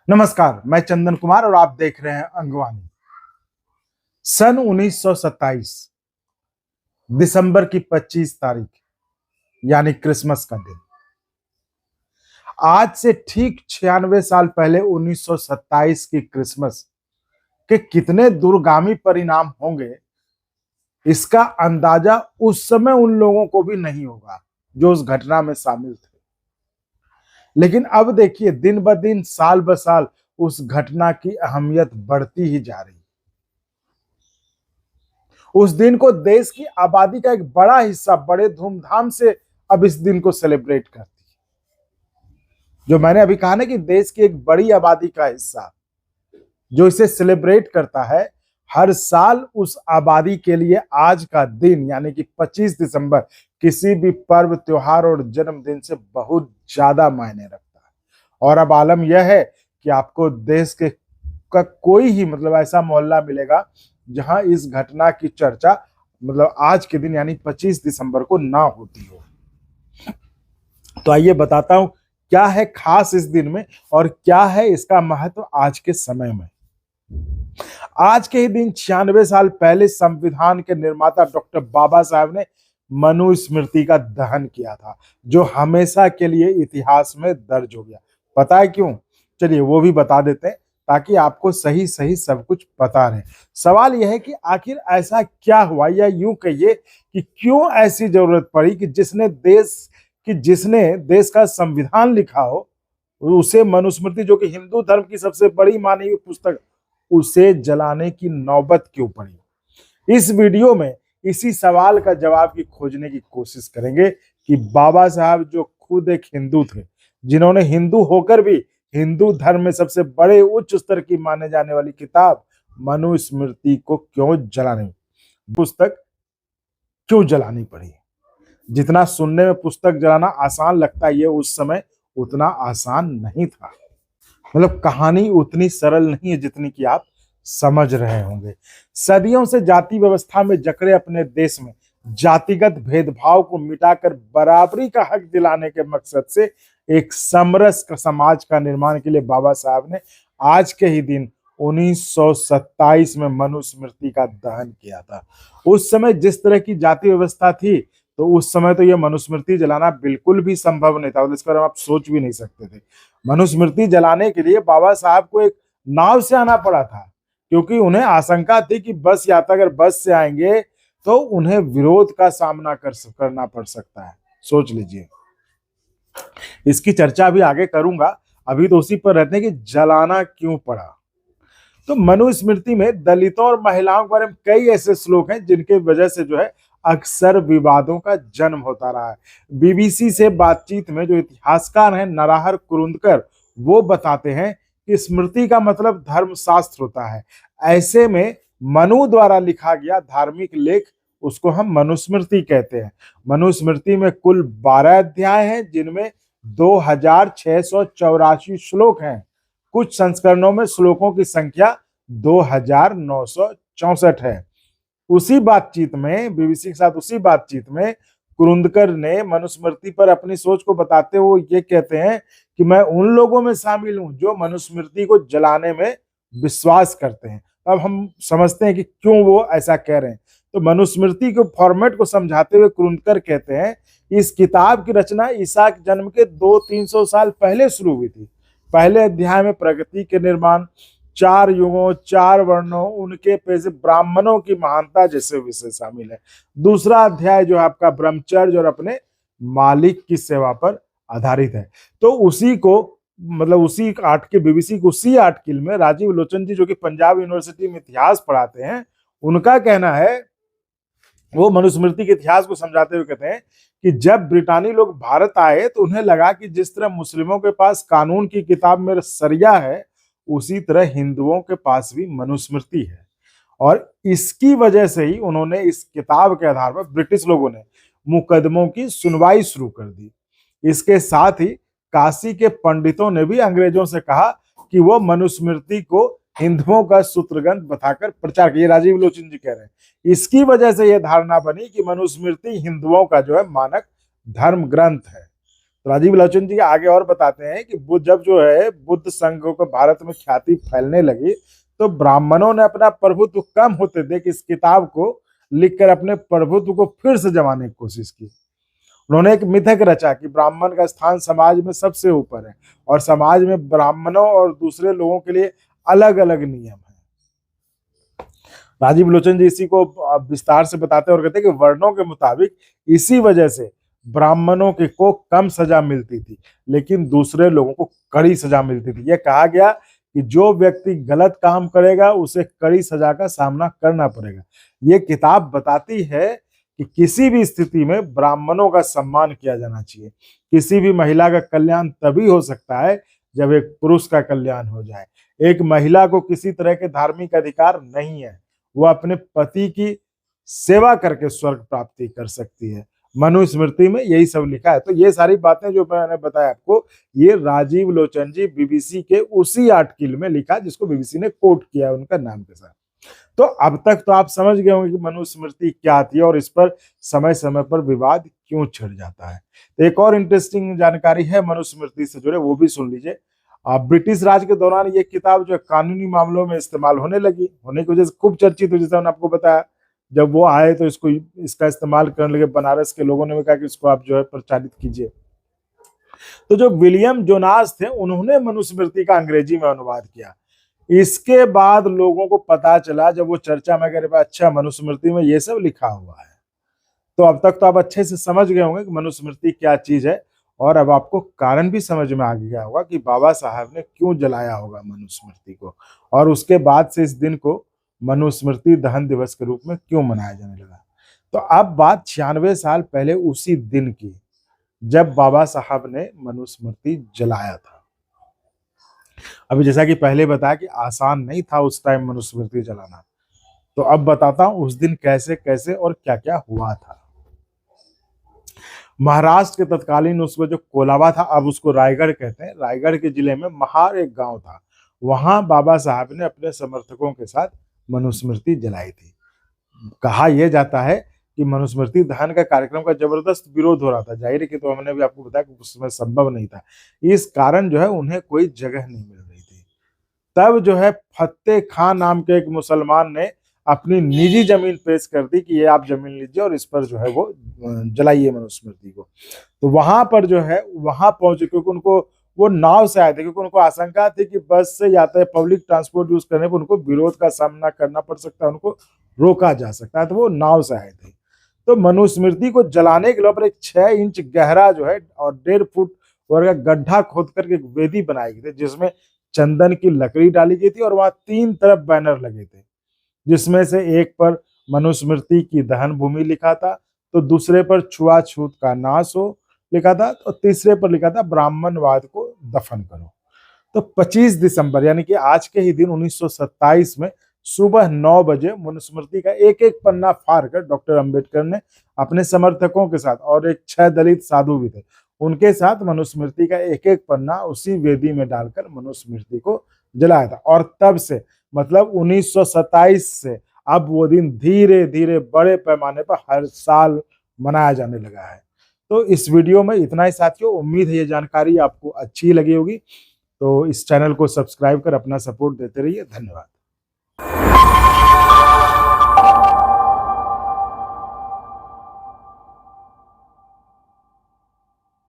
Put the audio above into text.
नमस्कार, मैं चंदन कुमार और आप देख रहे हैं अंगवानी। सन 1927 दिसंबर की 25 तारीख यानी क्रिसमस का दिन। आज से ठीक 96 साल पहले 1927 की क्रिसमस के कितने दूरगामी परिणाम होंगे, इसका अंदाजा उस समय उन लोगों को भी नहीं होगा जो उस घटना में शामिल थे। लेकिन अब देखिए, दिन ब दिन, साल ब साल उस घटना की अहमियत बढ़ती ही जा रही है। उस दिन को देश की आबादी का एक बड़ा हिस्सा बड़े धूमधाम से अब इस दिन को सेलिब्रेट करती है। जो मैंने अभी कहा ना कि देश की एक बड़ी आबादी का हिस्सा जो इसे सेलिब्रेट करता है, हर साल उस आबादी के लिए आज का दिन यानी कि 25 दिसंबर किसी भी पर्व, त्योहार और जन्मदिन से बहुत ज्यादा मायने रखता है। और अब आलम यह है कि आपको देश के का कोई ही ऐसा मोहल्ला मिलेगा जहां इस घटना की चर्चा आज के दिन यानी 25 दिसंबर को ना होती हो। तो आइए बताता हूं क्या है खास इस दिन में और क्या है इसका महत्व आज के समय में। आज के ही दिन 96 साल पहले संविधान के निर्माता डॉक्टर बाबा साहब ने मनुस्मृति का दहन किया था, जो हमेशा के लिए इतिहास में दर्ज हो गया। पता है क्यों? चलिए वो भी बता देते हैं ताकि आपको सही सही सब कुछ पता रहे। सवाल यह है कि आखिर ऐसा क्या हुआ, या यूं कहिए कि क्यों ऐसी जरूरत पड़ी कि जिसने देश का संविधान लिखा हो, उसे मनुस्मृति, जो कि हिंदू धर्म की सबसे बड़ी मानी हुई पुस्तक, उसे जलाने की नौबत क्यों पड़ी। इस वीडियो में इसी सवाल का जवाब की खोजने की कोशिश करेंगे कि बाबा साहब, जो खुद एक हिंदू थे, जिन्होंने हिंदू होकर भी हिंदू धर्म में सबसे बड़े उच्च स्तर की माने जाने वाली किताब मनुस्मृति को क्यों जलानी, पुस्तक क्यों जलानी पड़ी। जितना सुनने में पुस्तक जलाना आसान लगता है, ये उस समय उतना आसान नहीं था। कहानी उतनी सरल नहीं है जितनी कि आप समझ रहे होंगे। सदियों से जाति व्यवस्था में जकड़े अपने देश में जातिगत भेदभाव को मिटाकर बराबरी का हक दिलाने के मकसद से एक समरस समाज का निर्माण के लिए बाबा साहब ने आज के ही दिन 1927 में मनुस्मृति का दहन किया था। उस समय जिस तरह की जाति व्यवस्था थी, तो उस समय तो यह मनुस्मृति जलाना बिल्कुल भी संभव नहीं था, इस पर आप सोच भी नहीं सकते थे। मनुस्मृति जलाने के लिए बाबा साहब को एक नाव से आना पड़ा था, क्योंकि उन्हें आशंका थी कि बस यात्रा अगर बस से आएंगे तो उन्हें विरोध का सामना करना पड़ सकता है। सोच लीजिए। इसकी चर्चा भी आगे करूंगा, अभी तो उसी पर रहते हैं कि जलाना क्यों पड़ा। तो मनुस्मृति में दलितों और महिलाओं के बारे में कई ऐसे श्लोक हैं जिनके वजह से अक्सर विवादों का जन्म होता रहा है। बीबीसी से बातचीत में जो इतिहासकार हैं नराहर कुरुंदकर, वो बताते हैं कि स्मृति का मतलब धर्मशास्त्र होता है। ऐसे में मनु द्वारा लिखा गया धार्मिक लेख, उसको हम मनुस्मृति कहते हैं। मनुस्मृति में कुल 12 अध्याय हैं, जिनमें 2684 श्लोक हैं। कुछ संस्करणों में श्लोकों की संख्या 2964 है। उसी बातचीत में, बीबीसी के साथ उसी बातचीत में, कुरुंदकर ने मनुस्मृति पर अपनी सोच को बताते हुए ये कहते हैं कि मैं उन लोगों में शामिल हूं जो मनुस्मृति को जलाने में विश्वास करते हैं। अब हम समझते हैं कि क्यों वो ऐसा कह रहे हैं। तो मनुस्मृति के फॉर्मेट को समझाते हुए कुरुंदकर कहते हैं, इस किताब की रचना ईसा के जन्म के 200-300 साल पहले शुरू हुई थी। पहले अध्याय में प्रगति के निर्माण, 4 युगों, 4 वर्णों, उनके पेशे, ब्राह्मणों की महानता जैसे विषय शामिल है। दूसरा अध्याय जो है आपका ब्रह्मचर्य और अपने मालिक की सेवा पर आधारित है। तो उसी को उसी आर्टिकल, बीबीसी के उसी आर्टिकल में राजीव लोचन जी, जो कि पंजाब यूनिवर्सिटी में इतिहास पढ़ाते हैं, उनका कहना है, वो मनुस्मृति के इतिहास को समझाते हुए कहते हैं कि जब ब्रिटानी लोग भारत आए तो उन्हें लगा कि जिस तरह मुस्लिमों के पास कानून की किताब में सरिया है, उसी तरह हिंदुओं के पास भी मनुस्मृति है। और इसकी वजह से ही उन्होंने इस किताब के आधार पर ब्रिटिश लोगों ने मुकदमों की सुनवाई शुरू कर दी। इसके साथ ही काशी के पंडितों ने भी अंग्रेजों से कहा कि वो मनुस्मृति को हिंदुओं का सूत्रग्रंथ बताकर प्रचार किया। राजीव लोचन जी कह रहे हैं इसकी वजह से यह धारणा बनी कि मनुस्मृति हिंदुओं का मानक धर्म ग्रंथ है। तो राजीव लोचन जी आगे और बताते हैं कि बुद्ध जब जो है बुद्ध संघ को भारत में ख्याति फैलने लगी तो ब्राह्मणों ने अपना प्रभुत्व कम होते देख इस किताब को लिखकर अपने प्रभुत्व को फिर से जमाने की कोशिश की। उन्होंने एक मिथक रचा कि ब्राह्मण का स्थान समाज में सबसे ऊपर है और समाज में ब्राह्मणों और दूसरे लोगों के लिए अलग अलग नियम है। राजीव लोचन जी इसी को विस्तार से बताते और कहते हैं कि वर्णों के मुताबिक इसी वजह से ब्राह्मणों के को कम सजा मिलती थी लेकिन दूसरे लोगों को कड़ी सजा मिलती थी। यह कहा गया कि जो व्यक्ति गलत काम करेगा उसे कड़ी सजा का सामना करना पड़ेगा। ये किताब बताती है कि किसी भी स्थिति में ब्राह्मणों का सम्मान किया जाना चाहिए। किसी भी महिला का कल्याण तभी हो सकता है जब एक पुरुष का कल्याण हो जाए। एक महिला को किसी तरह के धार्मिक अधिकार नहीं है, वो अपने पति की सेवा करके स्वर्ग प्राप्ति कर सकती है। मनुस्मृति में यही सब लिखा है। तो ये सारी बातें जो मैंने बताया आपको, ये राजीव लोचन जी बीबीसी के उसी आर्टिकल में लिखा जिसको बीबीसी ने कोट किया है उनका नाम के साथ। तो अब तक तो आप समझ गए होंगे कि मनुस्मृति क्या थी और इस पर समय समय पर विवाद क्यों छिड़ जाता है। तो एक और इंटरेस्टिंग जानकारी है मनुस्मृति से जुड़े, वो भी सुन लीजिए। ब्रिटिश राज के दौरान ये किताब जो कानूनी मामलों में इस्तेमाल होने की वजह से खूब चर्चित हुई। जैसे मैंने आपको बताया, जब वो आए तो इसका इस्तेमाल करने लगे। बनारस के लोगों ने भी कहा कि इसको आप जो है प्रचारित कीजिए। तो जो विलियम जोनास थे उन्होंने मनुस्मृति का अंग्रेजी में अनुवाद किया। इसके बाद लोगों को पता चला, जब वो चर्चा में करे अच्छा मनुस्मृति में ये सब लिखा हुआ है। तो अब तक तो आप अच्छे से समझ गए होंगे कि मनुस्मृति क्या चीज है और अब आपको कारण भी समझ में आ गया होगा कि बाबा साहब ने क्यों जलाया होगा मनुस्मृति को और उसके बाद से इस दिन को मनुस्मृति दहन दिवस के रूप में क्यों मनाया जाने लगा। तो अब बात 96 साल पहले उसी दिन की, जब बाबा साहब ने मनुस्मृति जलाया था। अभी जैसा कि पहले बताया कि आसान नहीं था उस टाइम मनुस्मृति जलाना, तो अब बताता हूं उस दिन कैसे कैसे और क्या क्या हुआ था। महाराष्ट्र के तत्कालीन उसमें जो कोलाबा था, अब उसको रायगढ़ कहते हैं, रायगढ़ के जिले में महार एक गांव था। वहां बाबा साहब ने अपने समर्थकों के साथ मनुस्मृति जलाई थी। कहा यह जाता है कि मनुस्मृति दहन का कार्यक्रम का जबरदस्त विरोध हो रहा था। जाहिर है कि तो हमने भी आपको बताया कि उस समय संभव नहीं था, इस कारण जो है उन्हें कोई जगह नहीं मिल रही थी। तब जो है फत्ते खान नाम के एक मुसलमान ने अपनी निजी जमीन पेश कर दी कि ये आप जमीन लीजिए और इस पर जो है वो जलाइए मनुस्मृति को। तो वहां पर जो है वहां पहुंचे, क्योंकि उनको वो नाव से आए थे, क्योंकि उनको आशंका थी कि बस से यातायात पब्लिक ट्रांसपोर्ट यूज करने पर उनको विरोध का सामना करना पड़ सकता है, उनको रोका जा सकता है। तो वो नाव से आए थे। तो मनुस्मृति को जलाने के लिए पर एक 6 इंच गहरा जो है और 1.5 फुट और गड्ढा खोद करके एक वेदी बनाई गई थी, जिसमें चंदन की लकड़ी डाली गई थी और वहां 3 तरफ बैनर लगे थे, जिसमें से एक पर मनुस्मृति की दहन भूमि लिखा था, तो दूसरे पर छुआछूत का नाश हो लिखा था, तो तीसरे पर लिखा था ब्राह्मणवाद को दफन करो। तो 25 दिसंबर यानी कि आज के ही दिन 1927 में सुबह 9 बजे मनुस्मृति का एक एक पन्ना फाड़ कर डॉक्टर अंबेडकर ने अपने समर्थकों के साथ, और एक 6 दलित साधु भी थे, उनके साथ मनुस्मृति का एक एक पन्ना उसी वेदी में डालकर मनुस्मृति को जलाया था। और तब से मतलब 1927 से अब वो दिन धीरे धीरे बड़े पैमाने पर हर साल मनाया जाने लगा है। तो इस वीडियो में इतना ही साथियों, उम्मीद है ये जानकारी आपको अच्छी लगी होगी। तो इस चैनल को सब्सक्राइब कर अपना सपोर्ट देते रहिए। धन्यवाद।